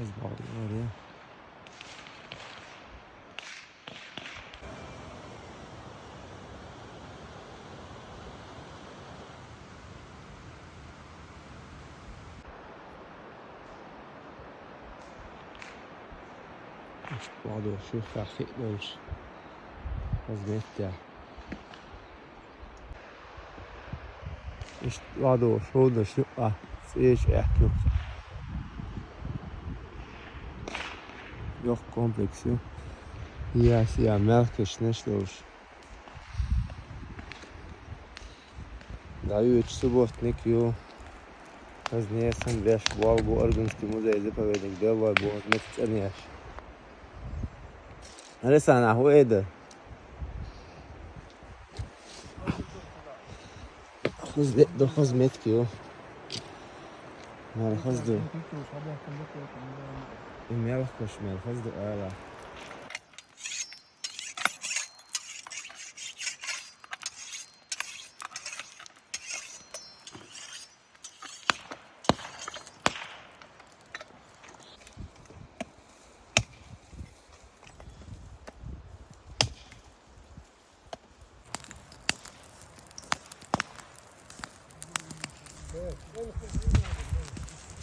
Az bağlı var ya. İşte bağlı şu farklı olmuş. Hizmet ya. İşte bağlı şu da şu ah. Hiç yok. Yok kompleksi. Ya Merkeş neşte olur. Daju subotnik ju kasnije sam veš Volgu Organski muzej zapovednik Deloj bo neficijaniješ. Resana huede. Dohoz metki ju. Merhazdu. Merhkoş merhazdu ala. Evet.